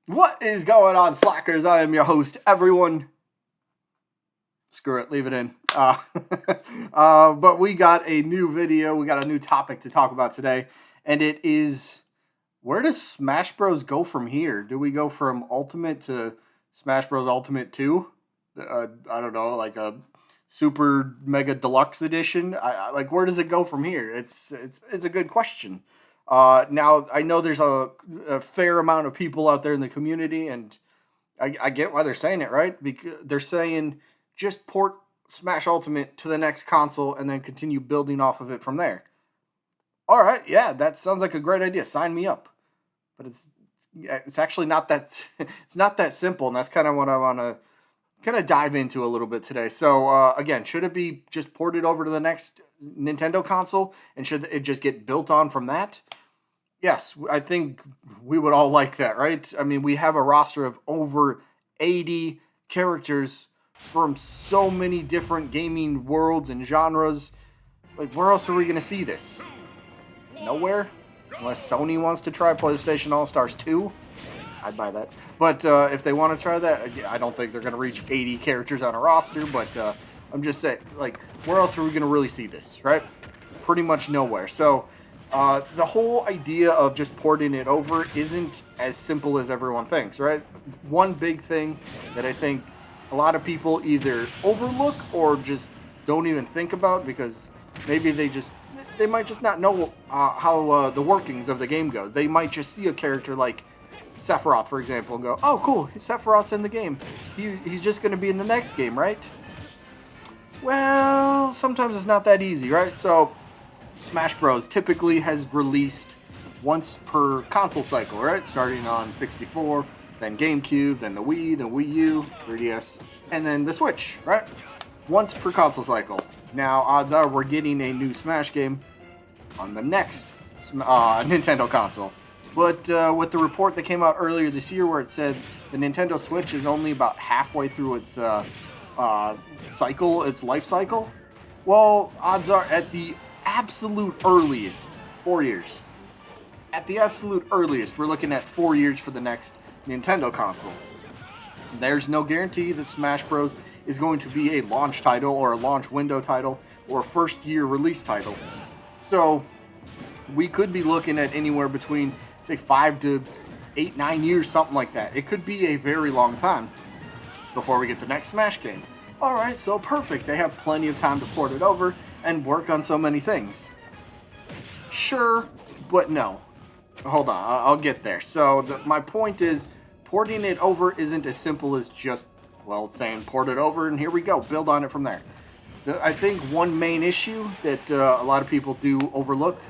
What is going on, Slackers? I am your host, everyone. Screw it, leave it in. But we got a new video, we got a new topic to talk about today, and it is where does Smash Bros. Go from here? Do we go from Ultimate to Smash Bros. Ultimate 2? I don't know, like a super mega deluxe edition. Like where does it go from here? It's a good question. Now I know there's a fair amount of people out there in the community, and I get why they're saying it, right? Because they're saying just port Smash Ultimate to the next console and then continue building off of it from there. All right, yeah, that sounds like a great idea. Sign me up. But it's actually not that it's not that simple, and that's kind of what I want to kind of dive into a little bit today. So again, should it be just ported over to the next Nintendo console, and should it just get built on from that? Yes, I think we would all like that, right? I mean, we have a roster of over 80 characters from so many different gaming worlds and genres. Like, where else are we going to see this? Nowhere? Unless Sony wants to try PlayStation All-Stars 2. I'd buy that. But if they want to try that, I don't think they're going to reach 80 characters on a roster. But I'm just saying, like, where else are we going to really see this, right? Pretty much nowhere. So the whole idea of just porting it over isn't as simple as everyone thinks, right? One big thing that I think a lot of people either overlook or just don't even think about because maybe they might just not know how the workings of the game go. They might just see a character like Sephiroth, for example, and go, "Oh, cool, Sephiroth's in the game. He's just going to be in the next game, right?" Well, sometimes it's not that easy, right? So Smash Bros. Typically has released once per console cycle, right? Starting on 64, then GameCube, then the Wii, then Wii U, 3DS, and then the Switch, right? Once per console cycle. Now, odds are we're getting a new Smash game on the next Nintendo console. But with the report that came out earlier this year where it said the Nintendo Switch is only about halfway through its its life cycle, well, odds are at the absolute earliest, 4 years. At the absolute earliest, we're looking at 4 years for the next Nintendo console. There's no guarantee that Smash Bros. Is going to be a launch title or a launch window title or a first year release title. So we could be looking at anywhere between, say, 5 to 8, 9 years, something like that. It could be a very long time before we get the next Smash game. All right, so perfect. They have plenty of time to port it over and work on so many things. Sure, but no. Hold on, I'll get there. So my point is, porting it over isn't as simple as just, well, saying port it over and here we go, build on it from there. I think one main issue that a lot of people do overlook,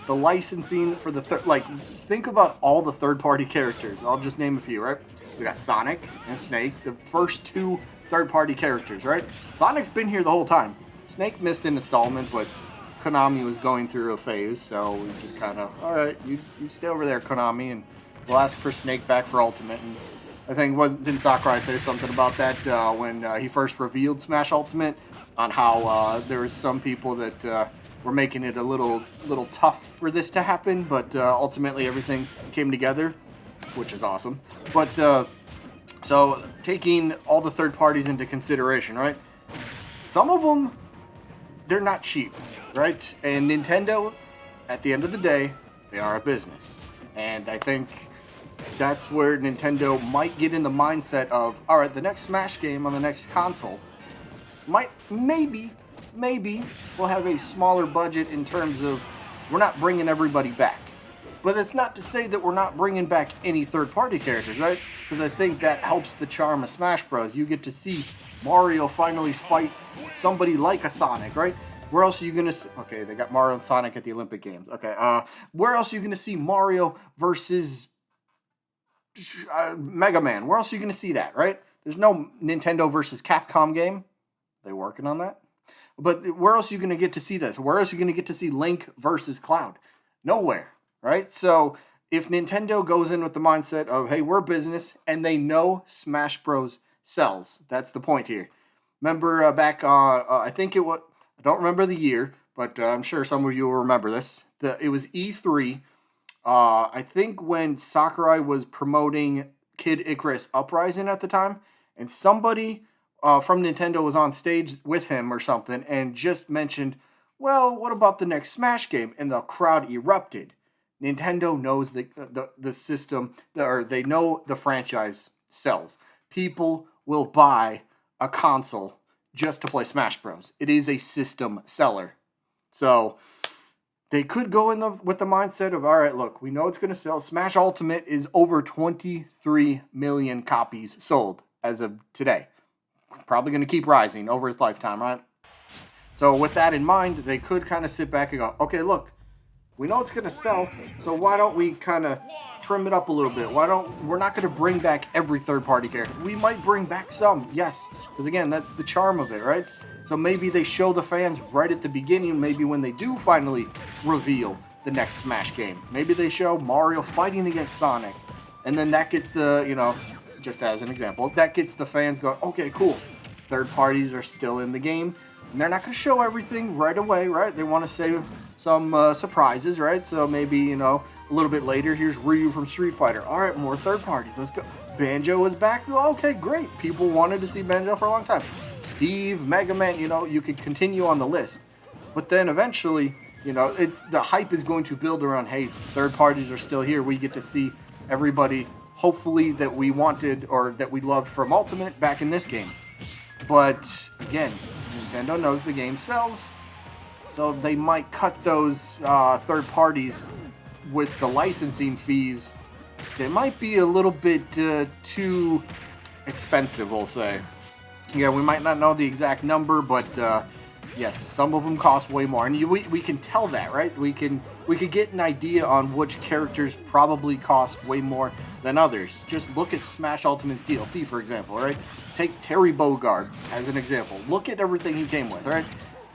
the licensing for the think about all the third-party characters. I'll just name a few, right? We got Sonic and Snake, the first two third-party characters, right? Sonic's been here the whole time. Snake missed an installment, but Konami was going through a phase, so we just kind of, all right, you stay over there, Konami, and we'll ask for Snake back for Ultimate. And I think didn't Sakurai say something about that when he first revealed Smash Ultimate on how there was some people that were making it a little tough for this to happen, but ultimately everything came together, which is awesome. But so taking all the third parties into consideration, right? Some of them, they're not cheap, right? And Nintendo, at the end of the day, they are a business, and I think that's where Nintendo might get in the mindset of, all right, the next Smash game on the next console maybe we'll have a smaller budget in terms of we're not bringing everybody back. But it's not to say that we're not bringing back any third-party characters, right? Because I think that helps the charm of Smash Bros. You get to see Mario finally fight somebody like a Sonic, right? Where else are you going to... Okay, they got Mario and Sonic at the Olympic Games. Okay, where else are you going to see Mario versus Mega Man? Where else are you going to see that, right? There's no Nintendo versus Capcom game. They working on that. But where else are you going to get to see this? Where else are you going to get to see Link versus Cloud? Nowhere, right? So if Nintendo goes in with the mindset of, hey, we're a business, and they know Smash Bros. Sells, that's the point here. Remember back on, I think it was, I don't remember the year, but I'm sure some of you will remember this. It was E3 I think when Sakurai was promoting Kid Icarus Uprising at the time, and somebody from Nintendo was on stage with him or something and just mentioned, well, what about the next Smash game? And the crowd erupted. Nintendo knows the system, or they know the franchise sells. People will buy a console just to play Smash Bros. It is a system seller. So they could go with the mindset of, all right, look, we know it's going to sell. Smash Ultimate is over 23 million copies sold as of today. Probably going to keep rising over its lifetime, right? So with that in mind, they could kind of sit back and go, okay, look, we know it's going to sell, so why don't we kind of trim it up a little bit? We're not going to bring back every third-party character. We might bring back some, yes, because again, that's the charm of it, right? So maybe they show the fans right at the beginning, maybe when they do finally reveal the next Smash game. Maybe they show Mario fighting against Sonic, and then that gets just as an example, that gets the fans going, okay, cool. Third parties are still in the game. And they're not going to show everything right away, right? They want to save some surprises, right? So maybe, a little bit later, here's Ryu from Street Fighter. All right, more third parties. Let's go. Banjo is back. Okay, great. People wanted to see Banjo for a long time. Steve, Mega Man, you could continue on the list. But then eventually, the hype is going to build around, hey, third parties are still here. We get to see everybody, hopefully, that we wanted or that we loved from Ultimate back in this game. But, again, Nintendo knows the game sells, so they might cut those third parties with the licensing fees. They might be a little bit too expensive, we'll say. Yeah, we might not know the exact number, but yes, some of them cost way more, and we can tell that, right? We could get an idea on which characters probably cost way more than others. Just look at Smash Ultimate's DLC, for example, right? Take Terry Bogard as an example. Look at everything he came with, right?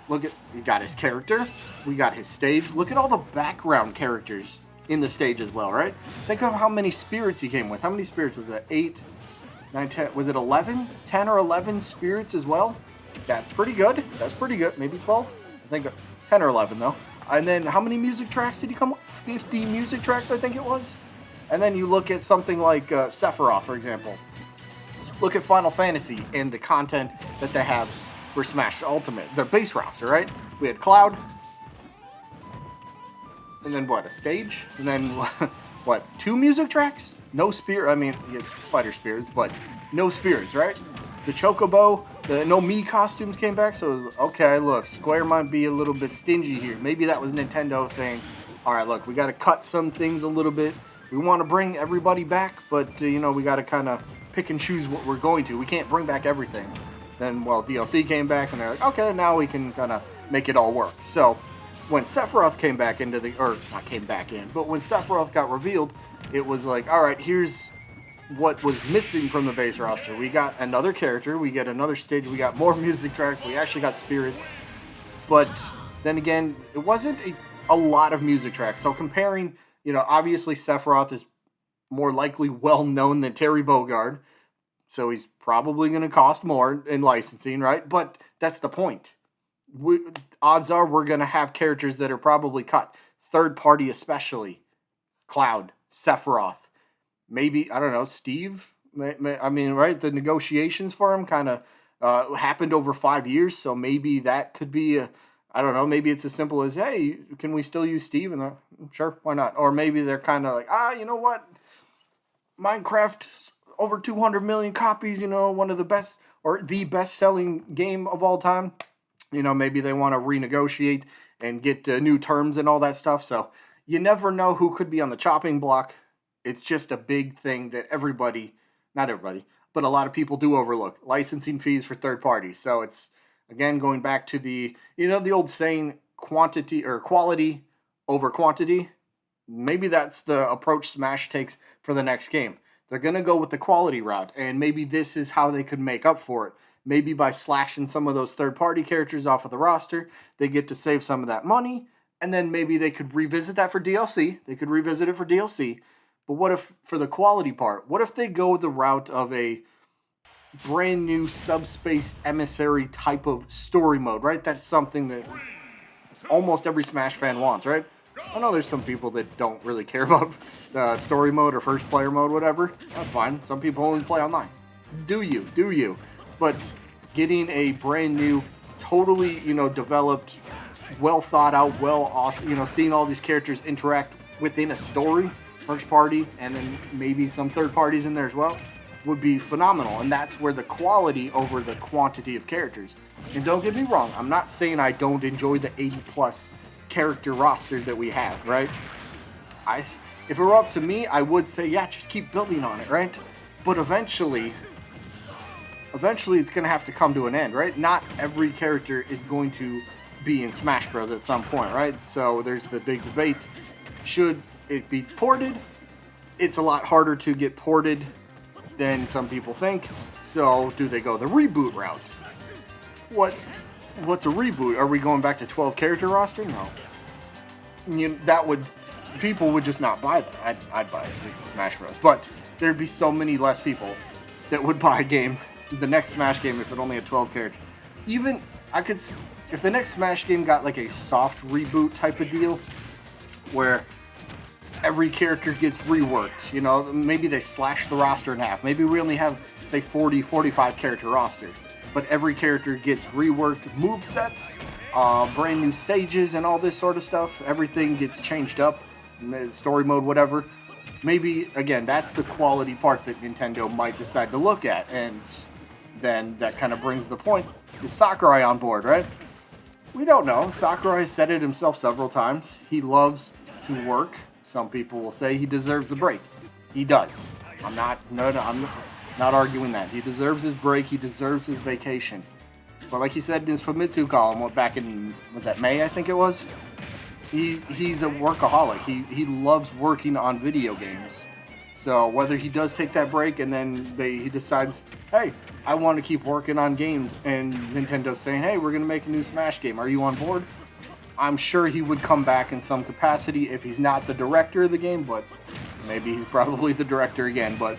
We got his character, we got his stage. Look at all the background characters in the stage as well, right? Think of how many spirits he came with. How many spirits was that? 8, 9, 10, was it 11? 10 or 11 spirits as well? That's pretty good. That's pretty good. Maybe 12? I think 10 or 11, though. And then how many music tracks did he come with? 50 music tracks, I think it was. And then you look at something like Sephiroth, for example. Look at Final Fantasy and the content that they have for Smash Ultimate. Their base roster, right? We had Cloud. And then what? A stage? And then what? 2 music tracks? No spirit. I mean, you had fighter spirits, but no spirits, right? The Chocobo, the no Mii costumes came back, so it was, okay, look, Square might be a little bit stingy here. Maybe that was Nintendo saying, all right, look, we got to cut some things a little bit. We want to bring everybody back, but, we got to kind of pick and choose what we're going to. We can't bring back everything. Then, DLC came back, and they're like, okay, now we can kind of make it all work. So, when Sephiroth came back into not came back in, but when Sephiroth got revealed, it was like, all right, here's what was missing from the base roster. We got another character, we get another stage, we got more music tracks, we actually got spirits. But then again, it wasn't a lot of music tracks. So comparing, obviously Sephiroth is more likely well known than Terry Bogard. So he's probably going to cost more in licensing, right? But that's the point. Odds are we're going to have characters that are probably cut. Third party especially. Cloud, Sephiroth. Maybe, I don't know, Steve? I mean, right? The negotiations for him kind of happened over 5 years, so maybe that could be I don't know, maybe it's as simple as, hey, can we still use Steve? And sure, why not? Or maybe they're kind of like, you know what? Minecraft, over 200 million copies, one of the best, or the best-selling game of all time. Maybe they want to renegotiate and get new terms and all that stuff, so you never know who could be on the chopping block. It's just a big thing that not everybody, but a lot of people do overlook. Licensing fees for third parties. So it's, again, going back to the old saying, quantity or quality over quantity. Maybe that's the approach Smash takes for the next game. They're going to go with the quality route, and maybe this is how they could make up for it. Maybe by slashing some of those third-party characters off of the roster, they get to save some of that money, and then maybe they could revisit that for DLC. They could revisit it for DLC. But what if, for the quality part, what if they go the route of a brand new subspace emissary type of story mode, right? That's something that almost every Smash fan wants, right? I know there's some people that don't really care about story mode or first player mode, whatever. That's fine. Some people only play online. Do you. But getting a brand new, totally, developed, well thought out, well awesome, seeing all these characters interact within a story, first party, and then maybe some third parties in there as well, would be phenomenal. And that's where the quality over the quantity of characters. And don't get me wrong, I'm not saying I don't enjoy the 80 plus character roster that we have, right? If it were up to me, I would say, yeah, just keep building on it, right? But eventually it's going to have to come to an end, right? Not every character is going to be in Smash Bros. At some point, right? So there's the big debate. Should it be ported? It's a lot harder to get ported than some people think. So do they go the reboot route? What's a reboot? Are we going back to 12 character roster? No. People would just not buy that. I'd buy it with Smash Bros. But there'd be so many less people that would buy a game, the next Smash game, if it only had 12 characters. Even, if the next Smash game got like a soft reboot type of deal, where every character gets reworked, maybe they slash the roster in half. Maybe we only have, say, 40, 45 character roster, but every character gets reworked movesets, brand new stages and all this sort of stuff. Everything gets changed up, story mode, whatever. Maybe, again, that's the quality part that Nintendo might decide to look at. And then that kind of brings the point. Is Sakurai on board, right? We don't know. Sakurai has said it himself several times. He loves to work. Some people will say he deserves the break. He does. I'm not arguing that. He deserves his break. He deserves his vacation. But like he said in his Famitsu column back in, was that May, I think it was? He's a workaholic. He loves working on video games. So whether he does take that break and then he decides, hey, I want to keep working on games, and Nintendo's saying, hey, we're going to make a new Smash game. Are you on board? I'm sure he would come back in some capacity if he's not the director of the game, but maybe he's probably the director again, but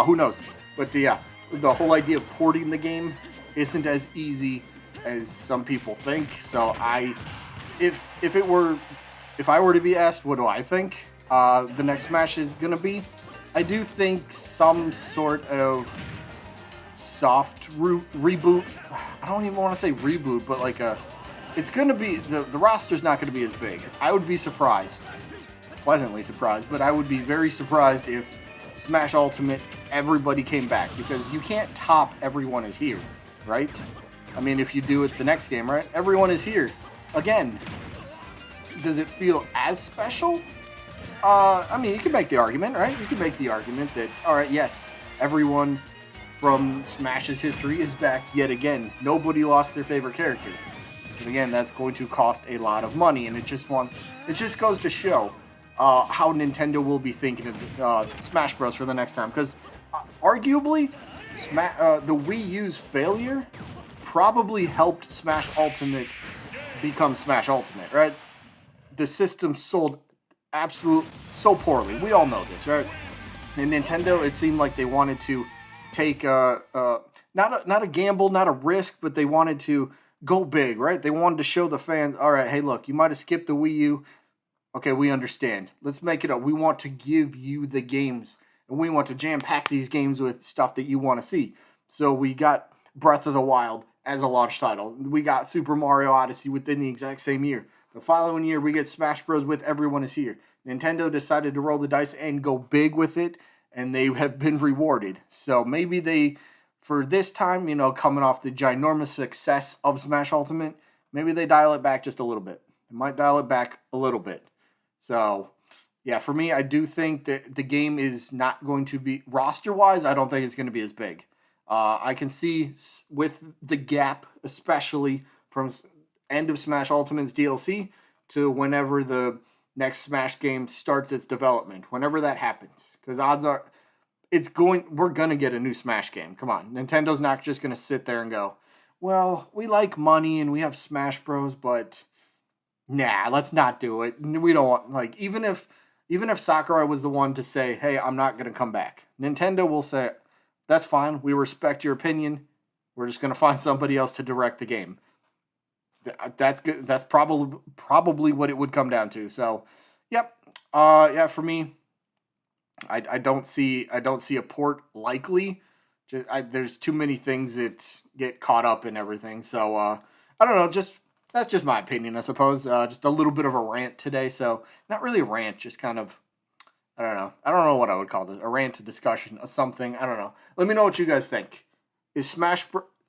who knows. But yeah, the whole idea of porting the game isn't as easy as some people think. So if I were to be asked, what do I think the next Smash is gonna be? I do think some sort of soft reboot. I don't even want to say reboot, but like it's gonna be the roster's not gonna be as big. I would be surprised, pleasantly surprised, but I would be very surprised if Smash Ultimate everybody came back, because you can't top everyone is here, right? I mean, if you do it the next game, right? Everyone is here again. Does it feel as special? I mean, you can make the argument, right? You can make the argument that, all right, yes, everyone from Smash's history is back yet again. Nobody lost their favorite character. But again, that's going to cost a lot of money, and it just goes to show how Nintendo will be thinking of Smash Bros. For the next time. Because arguably, the Wii U's failure probably helped Smash Ultimate become Smash Ultimate, right? The system sold so poorly. We all know this, right? And Nintendo, it seemed like they wanted to take not a gamble, not a risk, but they wanted to go big, right? They wanted to show the fans, all right, hey, look, you might have skipped the Wii U. Okay, we understand. Let's make it up. We want to give you the games, and we want to jam-pack these games with stuff that you want to see. So we got Breath of the Wild as a launch title. We got Super Mario Odyssey within the exact same year. The following year, we get Smash Bros. With Everyone Is Here. Nintendo decided to roll the dice and go big with it, and they have been rewarded. So maybe they, for this time, coming off the ginormous success of Smash Ultimate, maybe they dial it back just a little bit. They might dial it back a little bit. So, yeah, for me, I do think that the game is not going to be, roster-wise, I don't think it's going to be as big. I can see with the gap, especially from end of Smash Ultimate's DLC to whenever the next Smash game starts its development, whenever that happens. Because odds are, we're going to get a new Smash game. Come on. Nintendo's not just going to sit there and go, well, we like money and we have Smash Bros, but nah, let's not do it. We don't want, even if Sakurai was the one to say, hey, I'm not going to come back, Nintendo will say, that's fine. We respect your opinion. We're just going to find somebody else to direct the game. That's good. That's probably what it would come down to. So, yep. Yeah, for me, I don't see a port likely. There's too many things that get caught up in everything. So I don't know. Just that's just my opinion, I suppose. Just a little bit of a rant today. So not really a rant, just kind of I don't know. I don't know what I would call this. A rant, a discussion, a something. I don't know. Let me know what you guys think. Is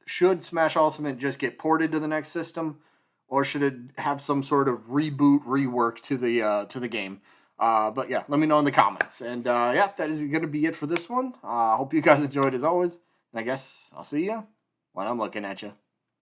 should Smash Ultimate just get ported to the next system, or should it have some sort of reboot, rework to the game? But yeah, let me know in the comments. And yeah, that is gonna be it for this one. Hope you guys enjoyed as always. And I guess I'll see you when I'm looking at you.